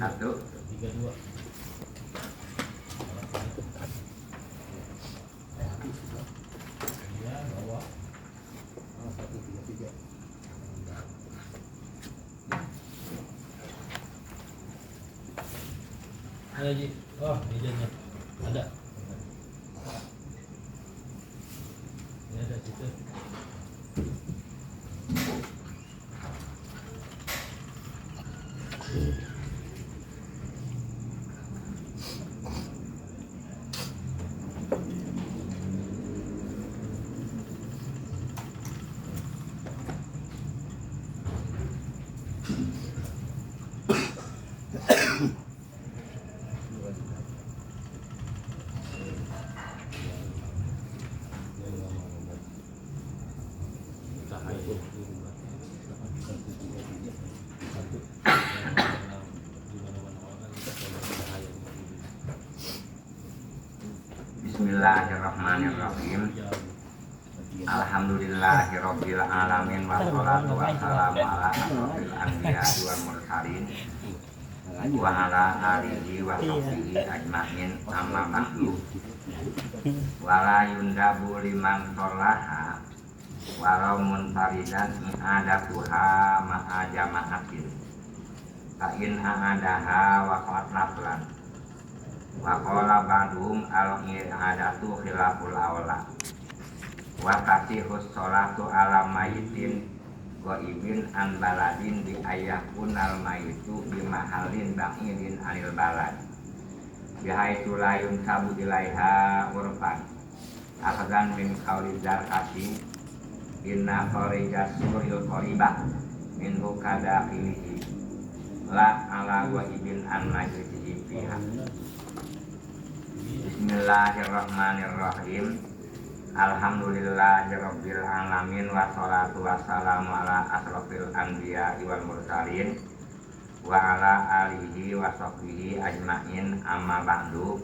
Satu. 32. Ya, bawah. Oh, 133. Ada Ji. Oh, mejanya. Ada. Ini ada situ. Bismillahirrahmanirrahim. Alhamdulillahirabbil alamin wassalatu wassalamu ala asyrofil anbiya'i wal mursalin wa ala alihi wa sahbihi ajmain amma ba'du. Wala yundabu liman sholaha walau munfaridan i'adatuha ma'a jama'atin fa in a'adaha wa qad naflan wa qala ba'dhum al-i'adatu khilaful aula wa tasihus sholatu ala mayitin ghaibin an baladin bi ayakunal mayitu bi mahallin ba'idin anil balad bihaitsu la yunsabu ilaiha urfan akhdan min qawli zarqati inna kharija suril qaribah minhu kadakhilihi la ala ghaibin an majlisihi fiha. Bismillahirrahmanirrahim. Alhamdulillahirabbil alamin wassalatu wassalamu ala asrofil anbiya'i wal mursalin wa ala alihi wa sahbihi ajmain amma ba'du.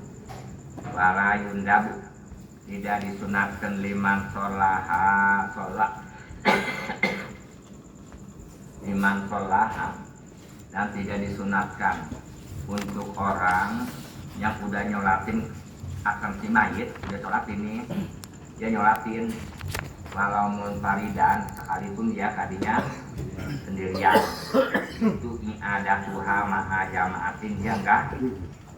Wala yundabu tidak disunatkan liman sholaha liman sholaha dan tidak disunatkan untuk orang yang udah nyolatin akan si mayit, udah sholat ini dia nyolatin walau munfaridan sekalipun dia tadinya sendirian itu ada tuha ma'a jama'atin dia enggak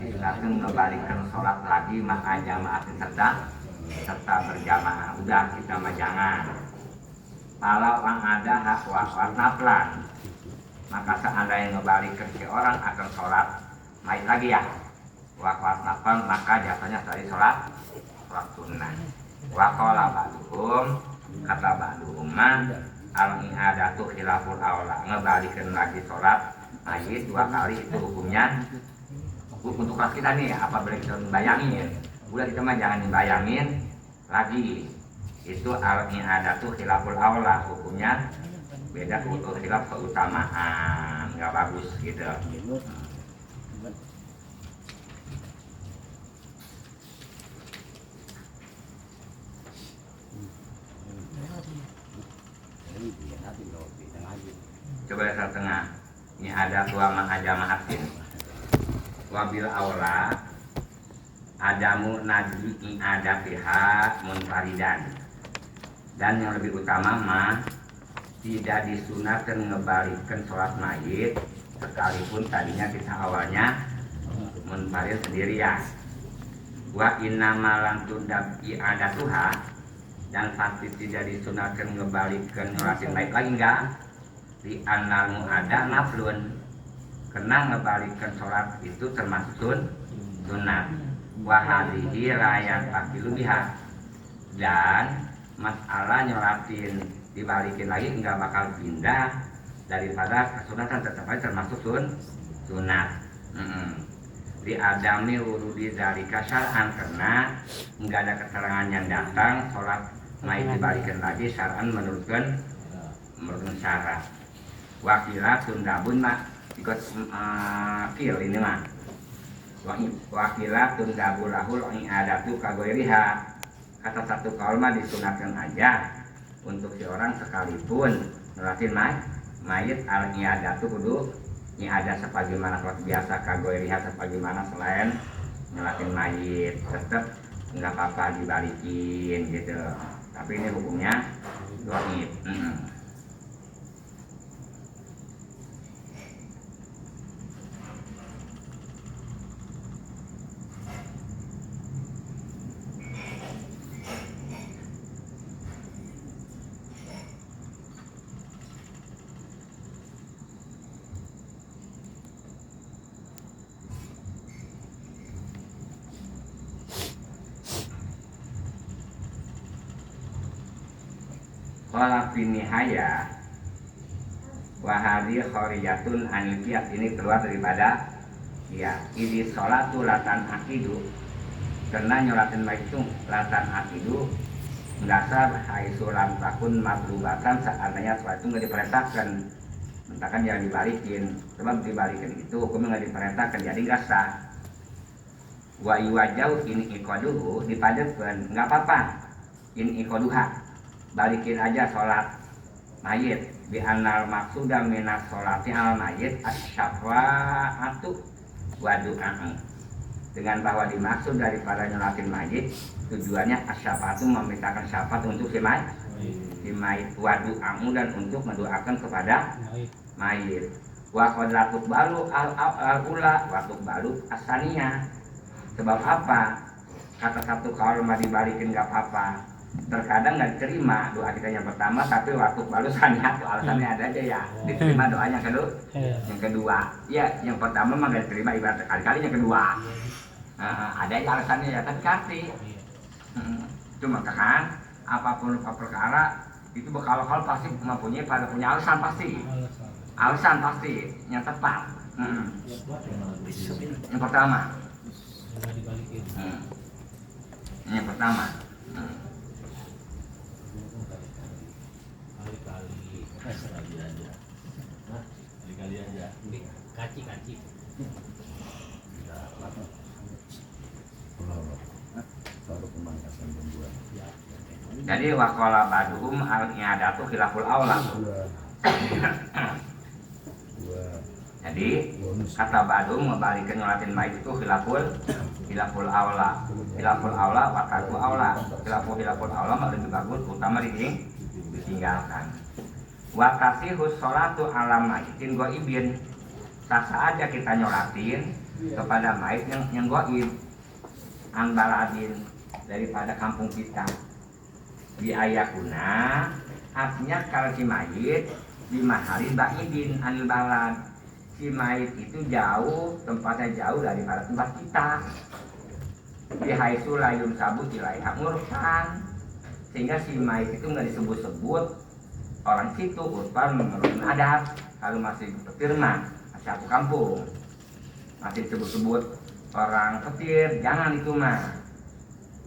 disunatkan ngebalikkan sholat lagi ma'a jama'atin serta berjamaah. Udah kita mah jangan. Kalau orang ada hak wafat naflan maka seandainya ngebalikkan ke orang akan sholat mayit lagi ya wafat naflan maka jasanya dari sholat sunnah. Wa qala ba'duhum kata ba'duhum al-i'adatu khilaful aula ngebalikeun lagi sholat mayit 2 kali itu hukumnya untuk kelas kita nih apa boleh kita bayangin. Udah kita mah jangan dibayangin lagi. Itu al-i'adatu khilaful aula hukumnya beda untuk khilaf keutamaan nggak bagus gitu. Coba yang tengah ini ada tua ma'ajama'atin wabil aula adamu najli i'adatiha munfaridan dan yang lebih utama mah tidak disunatkan ngebalikkan sholat mayit sekalipun tadinya kita awalnya munfarid sendirian. Wa innama lam tundab i'adatuha dan pasti tidak disunatkan ngebalikkan nyolatin mayit lagi enggak di analmu ada naflun kena ngebalikkan sholat itu termasuk sunat wahadihi layak pakilu biha dan masalah nyolatin dibalikin lagi enggak bakal pindah daripada kesunatan tetap aja termasuk sunat. Di adami urudi dari syar'an karena enggak ada keterangan yang datang sholat mayit dibalikin lagi syar'an menurut syarat. Wakilah tundabun mak ikut kil ini mah wakilah tundabulahul i'adatu kagoiriha kata satu kaul mah disunatkan aja untuk si orang sekalipun ngelatin mayit al-i'adatu kudu ini ada sebagaimana sholat biasa kagoi lihat sebagaimana selain nyolatin mayit tetap nggak apa-apa dibalikin gitu, tapi ini hukumnya dhaif. Qala fi nihaya wa hadhi kharijatun anil qiyas, ini keluar daripada ya idi sholatu latan akidu, karena nyolatin baik itu latan akidu dasar haitsu lam takun matlubatan, seandainya sholat itu nggak diperintahkan mentakan jangan dibalikin, sebab dibalikin itu hukumnya nggak diperintahkan jadi nggak sah. Wa yuwajau in ikoduhu, dipadatkan nggak apa-apa in ikoduha, balikin aja sholat mayit bi annal maksuda minas sholati al mayit asyafa'atu wa du'a'u, dengan bahwa dimaksud daripada nyolatin mayit tujuannya asyafa'atu memintakan syafaat untuk si mayit wa du'a'u, dan untuk mendoakan kepada mayit. Wa qad la tuqbalu al-ula wa tuqbalu as-saniyah, sebab apa kata satu kalau mau dibalikin nggak apa-apa, terkadang nggak diterima doa kita yang pertama, tapi waktu baru sangat alasannya ada aja ya, diterima doanya yang kedua ya, yang pertama mah nggak diterima ibarat kali-kali, yang kedua ada aja alasannya ya, tapi kasih cuma kan apapun perkara itu bakal pasti mempunyai punya alasan pasti yang tepat. Yang pertama yang pertama kali aja kaci baru pemangkasan pembuat. jadi waqala baduhum al-i'adatu khilaful aula. Jadi kata badum ngebalikin nyolatin mayit itu khilaful aula wakaku aula, khilaful aula malah lebih bagus, utama ditinggalkan. Wakasihus sholatu ala mayitin goibin, sah aja kita nyolatin kepada mayit yang goib an baladin, daripada kampung kita. Di ayakuna artinya kalau si mayit di mahari ba'idin anil balad, si mayit itu jauh, tempatnya jauh daripada tempat kita. Di haitsu la yunsabu ilaiha urfan, sehingga si mayit itu nggak disebut-sebut orang situ urfan menurut adat. Kalau masih petir mah satu kampung masih disebut-sebut orang petir, jangan itu mah.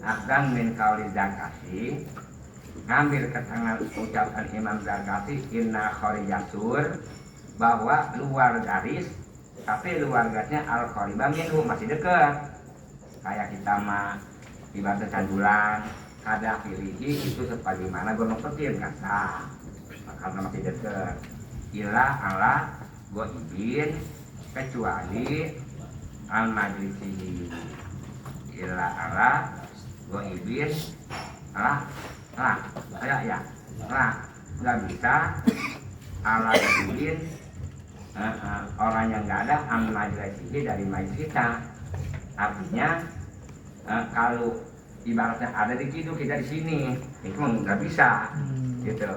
Akan min kauli Zakasi, ngambil keterangan ucapan Imam Zakasi inna kharijasur, bahwa luar garis, tapi luar garisnya al-qariba minhu, masih dekat. Kayak kita mah ibarat candulan kada filihi itu sebagaimana gunung petir kata, karena masih dekat. Ila ala goibin, kecuali al majlisi. Ila ala goibin lah nggak bisa ala goibin orang yang nggak ada al majlisi dari majlis kita. Artinya kalau ibaratnya ada di situ, kita di sini, itu nggak bisa gitu.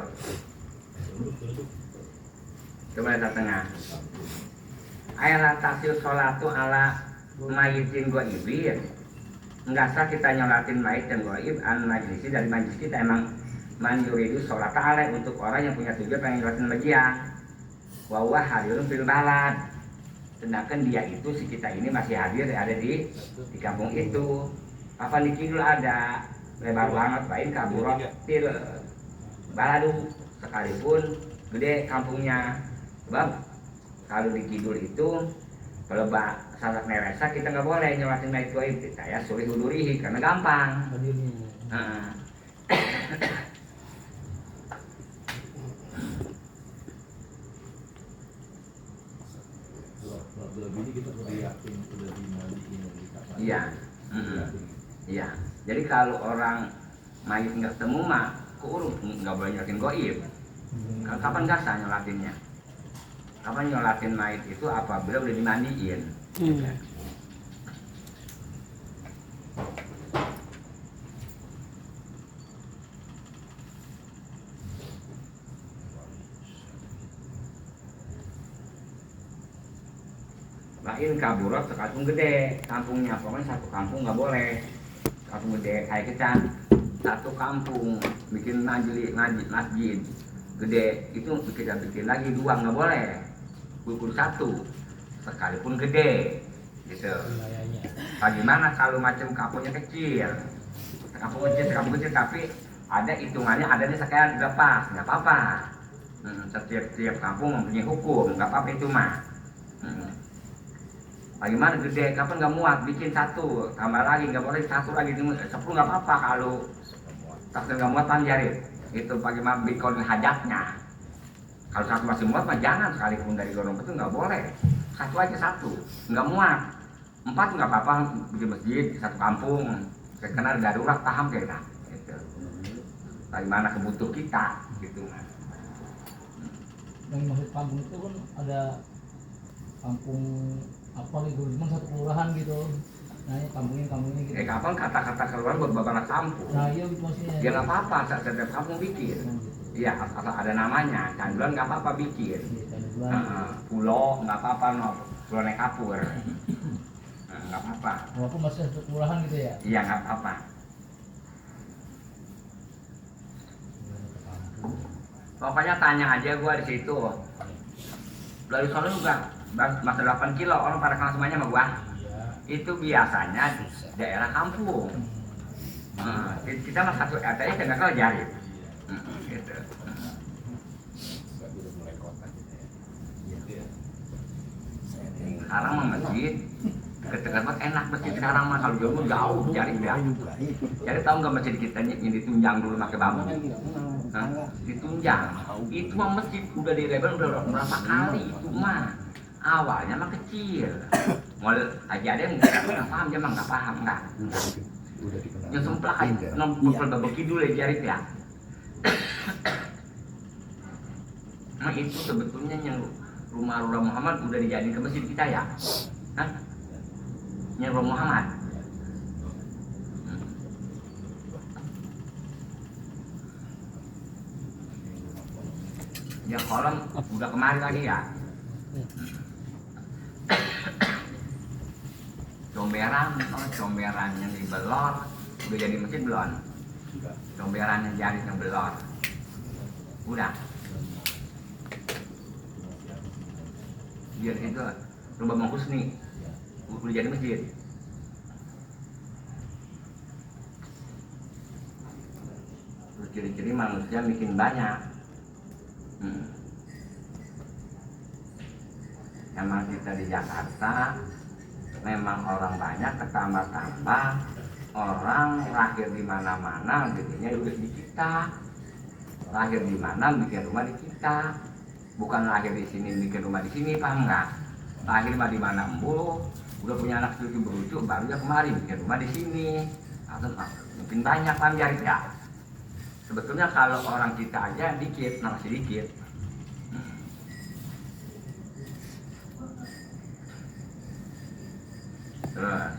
Coba lihat tengah. Ayat tasil sholatu ala mayitin goibin, nggak sah kita nyolatin mayit yang goib an majlisi dari majlis kita. Emang man yuridu sholat ala untuk orang yang punya tujuan pengen nyolatin bagian. Wa hadirun fil balad, sedangkan dia itu si kita ini masih hadir, ada di kampung itu. Apa di kidul ada lebar banget bain kaburot til baladu, sekalipun gede kampungnya. Sebab kalau di kidul itu kalau salat neresa kita nggak boleh nyolatin mayit goib, saya sulit udurihi karena gampang. lebih ini kita udah yakin udah dimandiin di kapal. Iya. Iya. Jadi kalau orang mayit nggak ketemu mah keurung, nggak boleh nyolatin goib. Kapan nggak sah nyolatinnya? Kapan nyolatin mayit itu apabila udah dimandiin. Lain kaburot sekampung gede, kampungnya pokoknya satu kampung nggak boleh. Kampung gede kayak kita satu kampung bikin masjid gede itu kita bikin lagi dua nggak boleh, kumpul satu sekalipun gede gitu. Bagaimana kalau macam kampungnya kecil, kampung kecil tapi ada hitungannya, ada di sekian udah pas, nggak apa-apa. Setiap kampung mempunyai hukum, nggak apa-apa itu mah. Bagaimana gede, kapan nggak muat, bikin satu, tambah lagi, nggak boleh satu lagi, 10 nggak apa-apa kalau satu nggak muat panjari. Itu bagaimana bikin hajatnya. Kalau satu masih muat, mah jangan sekalipun dari gorong itu nggak boleh. Satu aja satu, nggak muat. 4 nggak apa-apa, bikin masjid, satu kampung, karena darurat paham kita. Gitu. Bagaimana kebutuh kita, gitu. Yang maksud kampung itu kan ada kampung apa gitu, cuma satu kelurahan gitu. Nah, kampung ini gitu. Kapan kata-kata keluar buat bapak kampung? Nah, iya gitu maksudnya. Ya nggak apa-apa, setiap kampung bikin. Iya, asal ada namanya. Candulan nggak apa-apa bikin. Pulau nggak apa-apa, no. Pulau naik kapur. Nggak apa-apa. Walaupun masih satu kelurahan gitu ya? Iya, nggak apa-apa. Pokoknya tanya aja gua di situ. Dari sana juga masa 8 kilo orang pada kenal semuanya sama gua. Itu biasanya daerah kampung. Kita mah satu RT aja nggak kalau jari. Gitu. Sekarang mah masjid dekat-dekat banget, enak masjid sekarang mah. Kalau dulu jauh jari ya. Jadi tahu nggak masjid kita yang ditunjang dulu pakai bambu? Ditunjang. Itu mah masjid udah direbel udah berapa kali itu mah. Awalnya mah kecil. Mulai aja ada yang nggak paham, dia mah nggak paham nggak. Yang semplak aja, nombor babaki dulu ya jari ya. Nah itu sebetulnya yang rumah Muhammad udah dijadiin ke masjid kita ya. Hah? Yang rumah Muhammad. Ya kolam udah kemari lagi ya. Comberan yang dibelor udah jadi masjid belum? Comberan yang jari yang belor udah. Biar itu rumah Bang Husni udah jadi masjid. Terus ciri-ciri manusia bikin banyak. Emang kita di Jakarta memang orang banyak, ketambah-tambah orang lahir di mana-mana, bikinnya udah di kita. Lahir di mana bikin rumah di kita. Bukan lahir di sini bikin rumah di sini, paham nggak? Lahir mah di mana embuh, udah punya anak cucu berucu, baru ya kemarin bikin rumah di sini. Atau mungkin banyak paham ya. Sebetulnya kalau orang kita aja dikit, masih dikit. Terus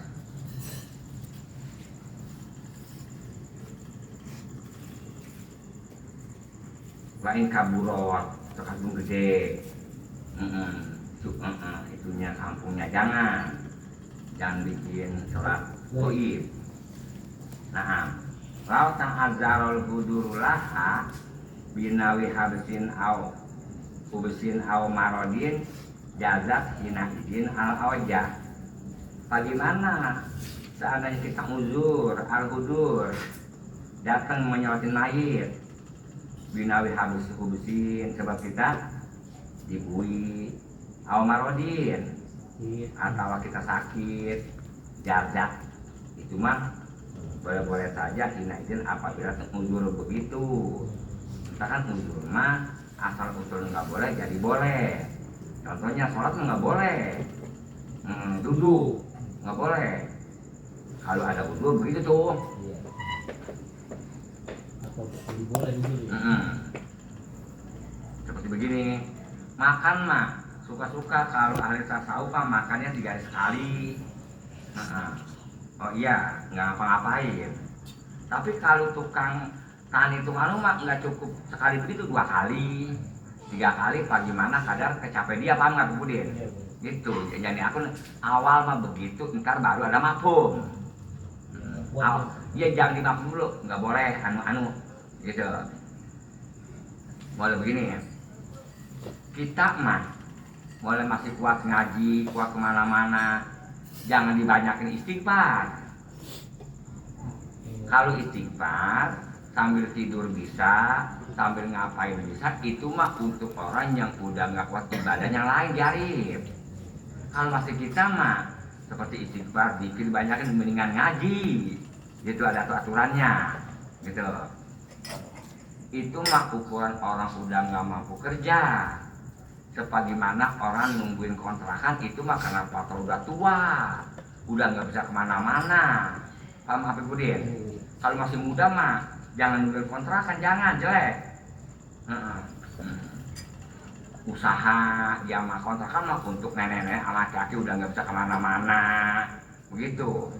lain kaburot atau kampung gede, itunya kampungnya jangan bikin sholat goib. Nah, lau ta'adzarul hudurulaha binawi habisin au ubesin au marodin jazat hina izin al awjah. Bagaimana seandainya kita uzur al-hudur datang menyolatin mayit binawi habis hubusin sebab kita dibui marodin atau kita sakit jazat, itu mah boleh-boleh saja hina izin apabila uzur begitu. Misalkan uzur mah asal usul nggak boleh jadi boleh. Contohnya sholat nggak boleh. Duduk, nggak boleh. Kalau ada wudhu begitu tuh. Iya. Atau lebih boleh dulu ya. Seperti begini, makan mah suka-suka, kalau ahli tasawuf mah makannya 3 hari sekali. Oh iya, nggak ngapa-ngapain. Tapi kalau tukang tani itu mah nggak cukup sekali begitu, 2 kali, 3 kali, bagaimana kadar kecape dia, paham nggak kemudian? Iya, Gitu. Jadi aku awal mah begitu, ntar baru ada mafhum. Iya, jangan dimafhum dulu, nggak boleh anu gitu. Boleh begini ya. Kita mah boleh masih kuat ngaji, kuat kemana-mana, jangan dibanyakin istighfar. Kalau istighfar sambil tidur bisa, sambil ngapain bisa, itu mah untuk orang yang udah nggak kuat ibadah yang lain diarif. Kalau masih kita mah seperti istighfar, zikir banyakin, mendingan ngaji. Itu ada aturannya, gitu. Itu mah ukuran orang udah nggak mampu kerja. Sebagaimana orang nungguin kontrakan, itu mah karena faktor udah tua, udah nggak bisa kemana-mana. Paham apa Budin? Kalau masih muda mah jangan nungguin kontrakan, jangan, jelek. Usaha ya mah kontrakan mah untuk nenek-nenek sama laki-laki udah nggak bisa kemana-mana, begitu.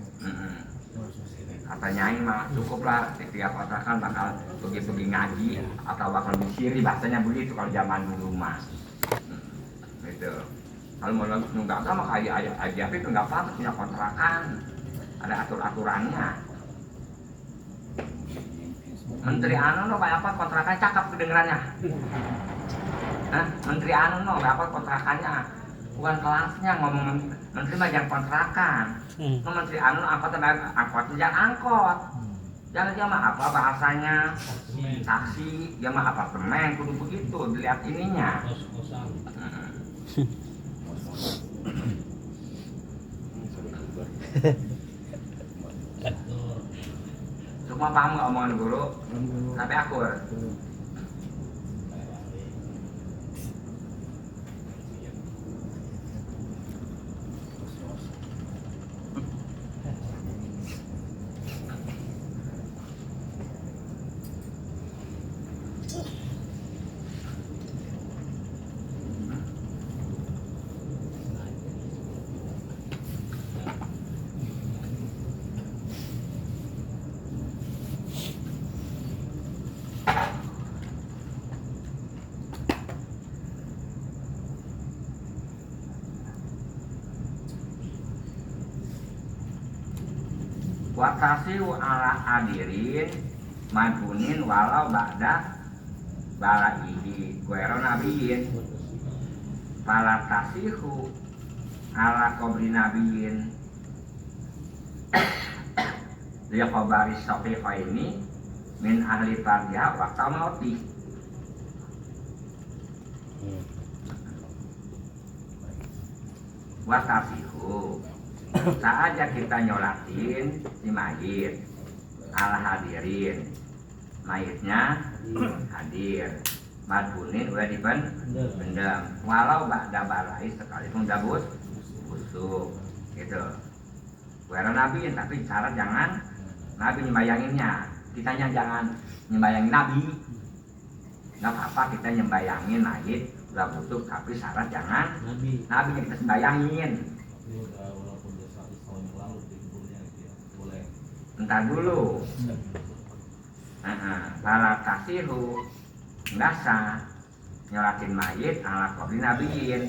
Kata Nyai mah cukuplah setiap kontrakan bakal pergi-pergi ngaji atau bakal disiri, bahasanya begitu kalau zaman dulu mah. Gitu. Kalau mau nunggak sama kayak aja itu nggak apa-apa, punya kontrakan, ada aturannya. Menteri Anu no kayak apa kontrakannya cakep kedengerannya. Menteri Anu no kayak apa kontrakannya, bukan kelasnya ngomong menteri mah jangan kontrakan. No, Menteri Anu angkotnya jangan angkot. Jangan mah apa bahasanya taksi, dia mah apartemen, kudu begitu dilihat ininya. Semua paham nggak omongan guru? Sampai akur. Watasiu ala hadirin madhunin walau ba'da balaihi guero nabiyin falatasihu ala kubri nabiyin dia khabari sofifa ini min ahli tarjah waktu mauti. Watasihu saja kita nyolatin si mayit ala hadirin, mayitnya hadir, madhunin udah dipendam walau ba'da balai sekalipun udah busuk gitu. Wera nabi, tapi syarat jangan nabi nyembayanginnya, kitanya jangan nyembayangin nabi. Nggak apa-apa kita nyembayangin mayit udah busuk, tapi syarat jangan nabi yang kita sembayangin. Entar dulu. Bala kasihu ndasa nyolatin mayit ala kubri nabiyin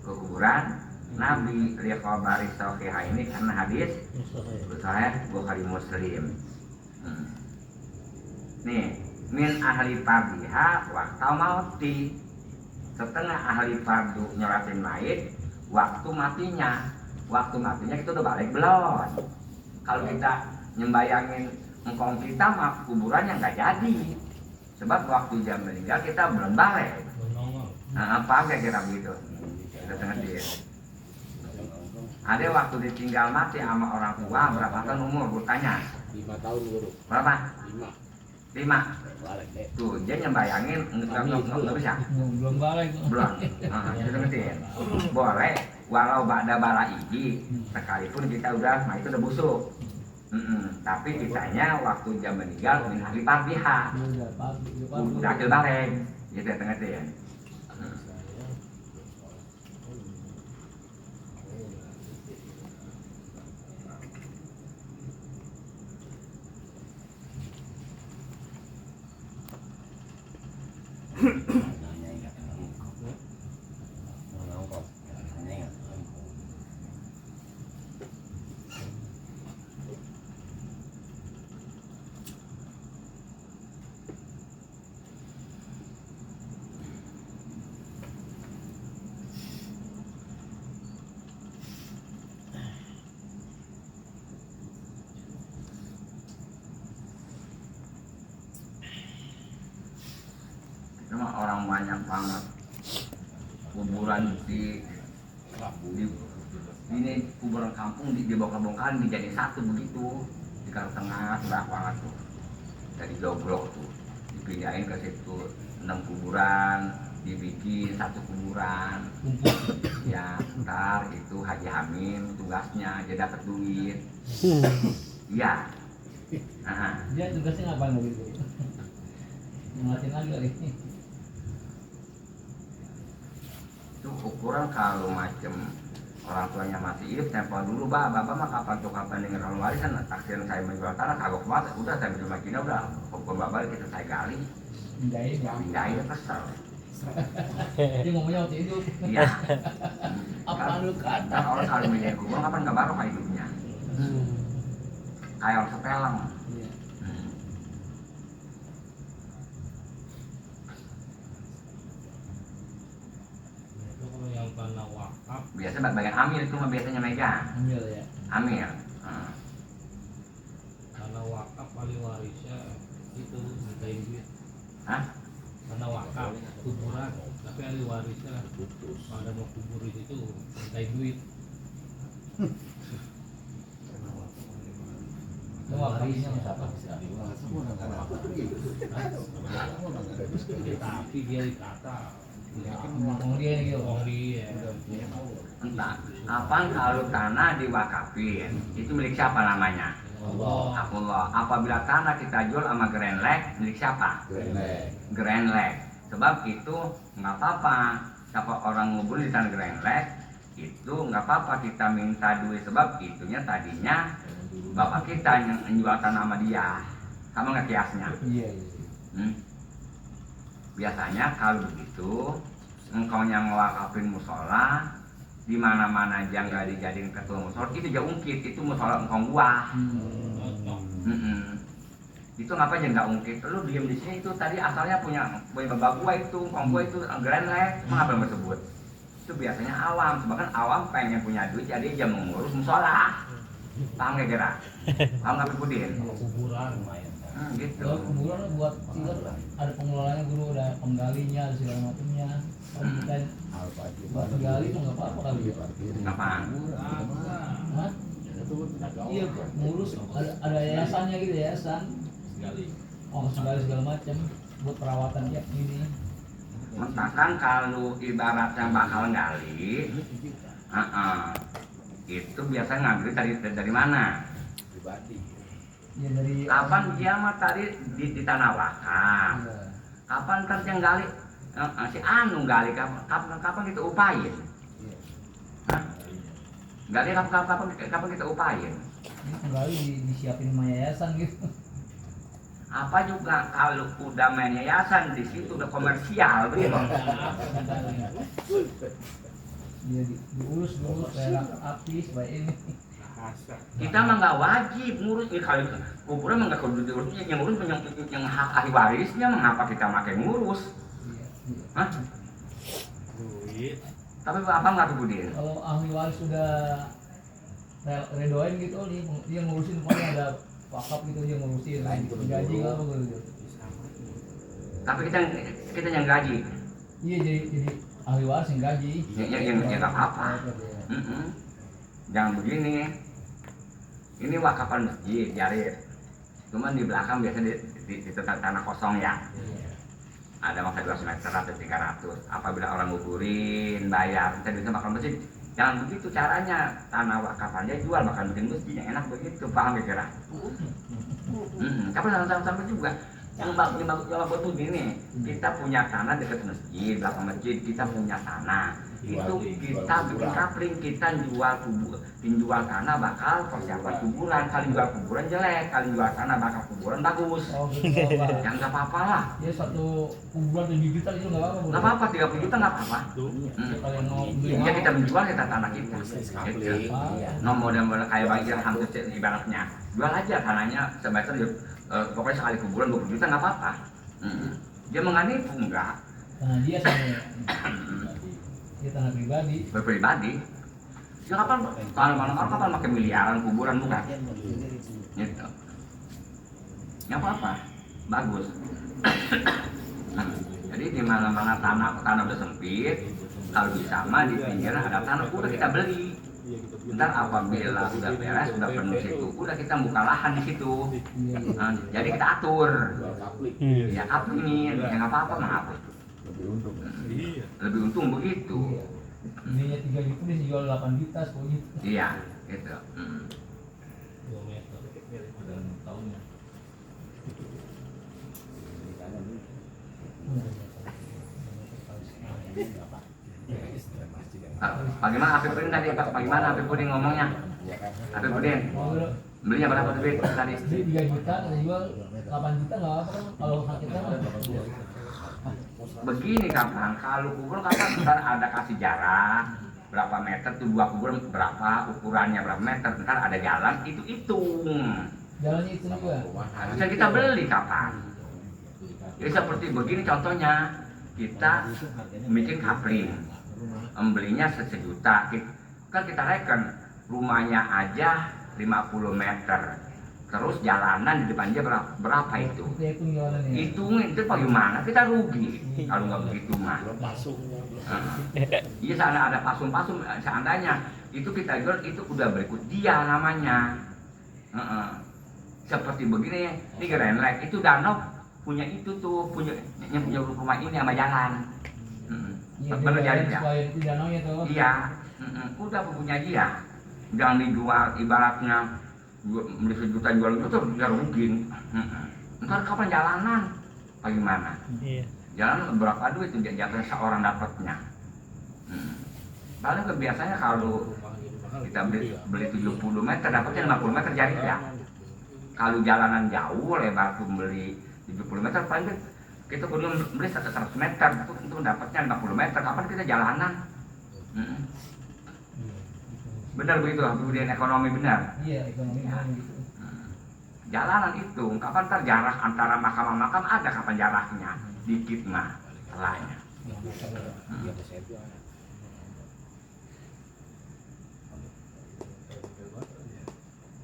ke kuburan nabi. Lihat khabari sahihah ini karena hadis Sahih Bukhari Muslim. Nih, min ahli fardiha waktu mauti, setengah ahli fardu nyolatin mayit waktu matinya. Waktu matinya kita udah balik belum? Kalau kita nyembayangin engkong kita mah kuburannya nggak jadi, sebab waktu dia meninggal kita belum balik. Apa kira-kira begitu? Kita tengah dia. Ada waktu ditinggal mati sama orang tua berapa tahun umur? Bertanya. 5 tahun guru. Berapa? 5. Balik deh. Tuh, dia nyembayangin nggak bisa. Belum balik. Belum. Itu ngertiin. Boleh, walau ada bala iji, sekalipun kita udah, nah itu udah busuk. Tapi kitanya waktu jam meninggal min ahli parbiha. Udah akil balik. Gitu ya ngertiin. Nanya ingat tahu. Mau kok. Nanya ingat tahu. Cuma orang banyak banget kuburan di ini kuburan kampung dibongkar-bongkar dijadiin satu begitu di Karo Tengah banyak banget tuh dari Jogrok tuh dipindahin ke situ 6 kuburan dibikin satu kuburan ya ntar itu Haji Hamim tugasnya dia dapat duit iya Dia tugasnya ngapain begitu? Ngeliatin lagi kali. itu ukuran kalau macam orang tuanya masih hidup tempel dulu bapak mah kapan tuh kapan denger orang warisan taksiran saya menjual tanah kagok banget udah saya menjual makina udah hukum bapak kita saya gali Pindahin ya. pindahin kesel Dia ngomongnya waktu itu. iya Apa lu kata? kan orang kalau milih kubur kapan nggak baru hidupnya kayak orang sepeleng Iya. Itu kalau yang tanah wakaf, biasa bagian amil itu mah biasanya megang Ambil ya. amil tanah wakaf ahli warisnya itu mintain duit. Hah? Tanah wakaf kuburan, tapi ahli warisnya Putus. pada mau kubur di situ mintain duit. Itu warisnya siapa? Tapi dia dikata Ngomong dia nih gitu. ngomong dia. Entah apa kalau tanah diwakafin itu milik siapa namanya Allah. Allah apabila tanah kita jual sama Grand Lake milik siapa Grand Lake sebab itu nggak apa-apa siapa orang ngubur di tanah Grand Lake itu nggak apa-apa kita minta duit sebab itunya tadinya bapak kita yang menjual tanah sama dia sama nggak kiasnya Iya. biasanya kalau begitu engkau yang ngewakafin musola di mana-mana aja nggak dijadiin ketua musola itu jauh ungkit itu musola engkau gua itu ngapa aja nggak ungkit lu diem di sini itu tadi asalnya punya bapak gua itu engkau gua itu Grand Lake mengapa lu sebut itu biasanya awam bahkan awam pengen punya duit jadi dia mengurus musola paham gak kira paham nggak Pudin Kalau kuburan Lumayan. gitu Kalau kuburan buat ingat ada pengelolanya dulu, ada penggalinya, ada segala macamnya. Kalau kita Al-Fatihah. buat gali mah nggak apa-apa kali ya. Apaan? Hah? Iya, ngurus ada yayasannya gitu, yayasan. Oh, segala macam buat perawatan tiap ini. Misalkan kalau ibaratnya bakal gali itu biasanya ngambil dari mana? Pribadi. Ya dari Kapan dia mah tadi di tanah wakaf? Iya. Kapan ntar yang gali? Si Anu gali kapan kita upayin? Hah? Gali kapan kita upayin? Ini penggali disiapin sama yayasan gitu. Apa juga kalau udah main yayasan di situ udah komersial begitu. Dia diurus dulu supaya api supaya ini. Kita mah nggak wajib ngurus ini kalau kuburan mah nggak kudu diurus yang ngurus yang hak ahli warisnya mengapa kita pakai ngurus? Iya. Hah? duit. Tapi apa nggak tuh Budin? Kalau ahli waris sudah redoin gitu nih, dia ngurusin pokoknya ada wakaf gitu dia ngurusin gaji nggak apa gitu. Tapi kita yang gaji, Iya jadi ahli waris yang gaji. yang nggak apa-apa. Jangan begini. Ini wakapan masjid, jarir. Cuman di belakang biasa di tanah kosong ya. Ada masa 200 meter atau 300. Apabila orang nguburin bayar, kita bisa makan masjid. Jangan begitu caranya, tanah wakaf aja jual, makan bikin masjid yang enak begitu, paham kira? Tapi sama-sama juga. Yang buat begini, kita punya tanah dekat masjid, belakang masjid kita punya tanah. Itu kita bikin kapling, kita jual tanah bakal persiapan kuburan. Kali jual kuburan jelek, kali jual tanah bakal kuburan bagus. Oh gitu Pak. Yang nggak apa-apa lah. Ya satu kuburan 7 juta itu nggak apa-apa. Nggak apa-apa, 30 juta nggak apa-apa. Kalau yang mau beli Ya kita menjual kita tanah kita. Gitu. No model-model kayak Bang Ian hampir ibaratnya. Jual aja tanahnya semeter, pokoknya sekali kuburan 20 juta nggak apa-apa. Dia menganipu enggak? Nah dia sama dia tanah pribadi. Berpribadi. Ya kapan? Kalau kapan pakai miliaran kuburan bukan? Gitu. Ya apa-apa, bagus. Jadi di mana-mana tanah udah sempit, kalau bisa mah di pinggiran ada tanah udah kita beli. Ntar apabila udah beres, udah penuh situ, udah kita buka lahan di situ. Jadi kita atur. Ya kaplingin, ya nggak apa-apa, mengapa? Lebih untung begitu. Ininya 3 juta dia jual 8 juta, 10 juta. Iya, gitu. 2 meter. Dan tahunnya. Bagaimana Habib Udin tadi? Bagaimana Habib Udin ngomongnya? Habib Udin, belinya berapa duit tadi? Beli 3 juta, kita jual 8 juta nggak apa-apa kan? Kalau hak kita mah. Begini kapan? Kalau kuburan kapan ntar ada kasih jarak berapa meter tuh, 2 kuburan berapa ukurannya berapa meter, ntar ada jalan itu hitung. Jalannya itu juga. Bisa kita beli kapan? Jadi seperti begini contohnya, kita bikin kapling, belinya 1 juta, kan kita reken rumahnya aja 50 meter, terus jalanan di depan dia berapa itu? Kita hitung jalannya. Hitungin itu bagaimana? Kita rugi kalau nggak begitu mah. Iya, sana ada pasung-pasung, seandainya itu kita jual itu udah berikut dia namanya. Seperti begini, ini Gerenlek itu danau punya itu tuh, punya rumah ini sama jalan. Iya, Bener jadi ya? itu danaunya tuh. Iya, udah punya dia. Jangan dijual ibaratnya beli 1 juta jual itu tuh udah rugi. Ntar kapan jalanan? Bagaimana? Iya. Jalan berapa duit itu jatuhnya seorang dapatnya. Paling biasanya kalau kita beli 70 meter dapatnya 50 meter jadi ya. Kalau jalanan jauh lebar tuh beli 70 meter paling kita kudu beli 100 meter untuk dapatnya 50 meter. Kapan kita jalanan? Benar begitu, kemudian ekonomi benar. Iya, ekonomi gitu. Jalanan itu, kapan ntar jarak antara makam sama makam ada kapan jaraknya? Dikit mah, telahnya.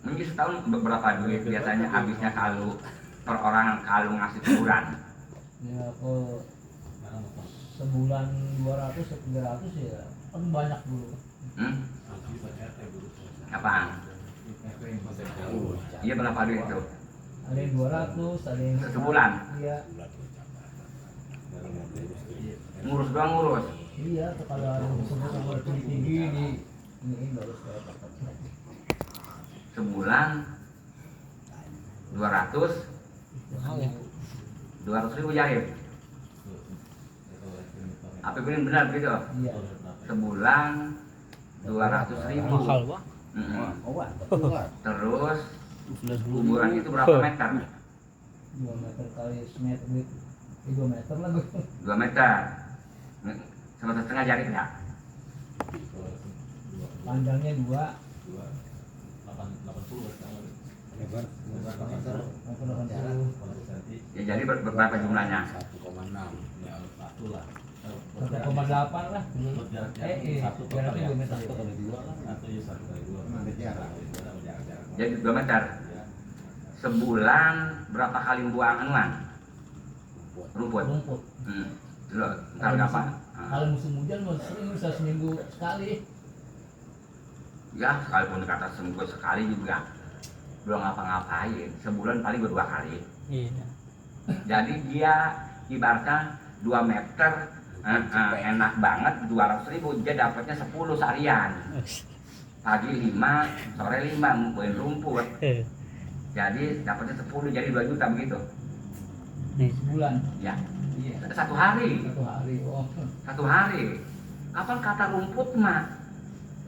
Mungkin setahun berapa duit biasanya habisnya kalau perorangan kalau ngasih kuburan? Ya kalau sebulan 200 atau 300 ya kan banyak dulu. Apaan? Iya berapa duit itu? Ada yang 200, ada yang Sebulan? Iya. Ngurus doang ngurus? Iya, kalau ada yang disebut sama tinggi di ini baru saya dapat. Sebulan 200 Mahal ya. 200.000 jahit. Apa benar gitu? Iya. Sebulan 200.000. Mahal wah. Terus kuburan itu berapa meter? 2 meter kali semeter gitu. 2 meter lah gue. 2 meter. Semeter setengah jari ya? Panjangnya 2. 80 Ya jadi berapa jumlahnya? 1,8 lah. 1,8 lah. Jaraknya 2 meter. Jadi 2 meter. Sebulan berapa kali buang anuan? Rumput. Rumput. Loh, ntar kapan? Kalau musim hujan mau sering bisa seminggu sekali. Ya, sekalipun kata seminggu sekali juga belum ngapa-ngapain. Sebulan paling 2 kali. Iya. Jadi dia ibaratnya 2 meter, enak banget 200.000, dia dapatnya 10 seharian. Pagi 5, sore 5 ngumpulin rumput. Jadi dapatnya 10, jadi 2 juta begitu. Sebulan. Ya, Iya. 1 hari. 1 hari. Oh. 1 hari. Kapan kata rumput mah?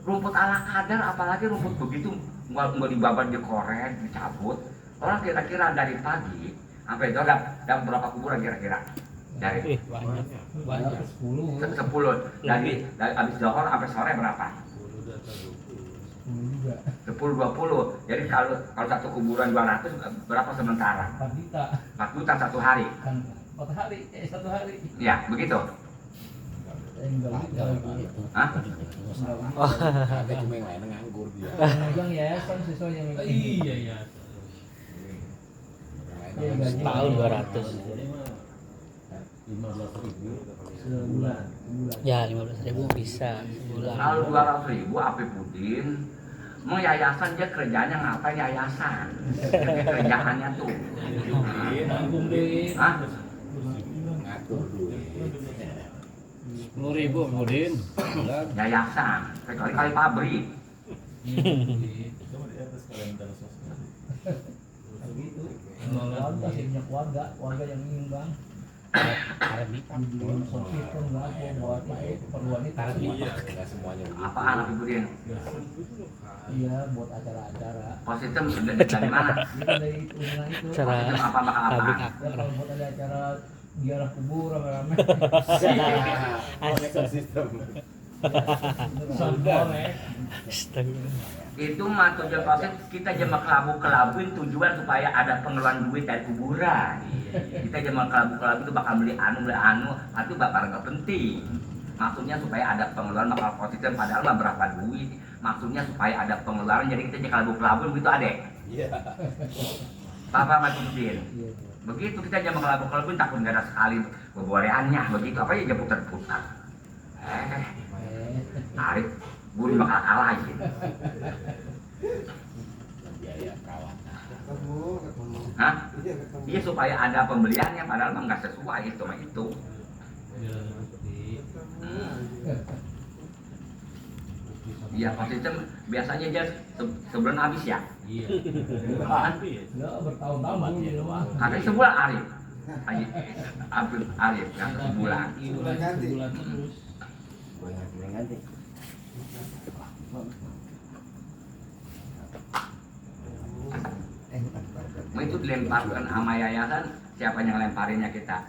Rumput ala kadar, apalagi rumput begitu nggak dibabat, dikorek, dicabut. Orang kira-kira dari pagi sampai itu ada berapa kuburan kira-kira? Dari banyak. 10. 10. Dari habis zohor sampai sore berapa? 10 juga. 10 20. Jadi kalau satu kuburan 200 berapa sementara? 4 juta. 4 juta 1 hari. Kan 1 hari. 1 hari. Ya, begitu. Enggak Ada gitu. gitu. Hah? Ada cuma yang lain nganggur dia. Megang yayasan siswa yang Iya ya. Setahun 200. 15.000. sebulan. Ya 15.000 bisa sebulan. Kalau 200.000 Api Pudin mau yayasan, dia kerjanya ngapain yayasan? Kerjaannya tuh. Nanggung duit. Hah? Ngatur duit. 10.000 kemudian. Yayasan, kali-kali pabrik. Coba di atas kalender sosial. Begitu. Warga sih, banyak warga yang ingin bang. Belum sopir pun nggak ada buat itu keperluan itu. Enggak semuanya begitu. Apaan Api Pudin? Iya, buat acara-acara. Positif dari mana? Itu dari undangan itu. Cara Positif apa bakal tablik apa? Ya, kalau buat ada acara ziarah kubur rame-rame. Connector system. Sudah. Astaga. Itu mah tujuan positif, kita cuma kelabuin tujuan supaya ada pengeluaran duit dari kuburan. Kita cuma kelabu itu bakal beli anu, itu bakal nggak penting. Maksudnya supaya ada pengeluaran bakal positif, padahal mah berapa duit. Maksudnya supaya ada pengeluaran, jadi kita kelabu begitu adek. Iya. Papa Matusin. Iya. Begitu kita jangan kelabu takut nggak ada sekali kebolehannya begitu, apa ya putar-putar. Tarik, buri bakal kalah gitu. Biaya kawan. Hah? Iya supaya ada pembeliannya, padahal mah nggak sesuai itu mah itu. Iya positif biasanya aja sebulan habis ya. Iya. Apaan? Ya bertahun-tahun gitu mah. Katanya sebulan Arif. Arif yang sebulan. Sebulan terus. Ganti. Itu dilemparkan sama yayasan, siapa yang lemparinnya kita?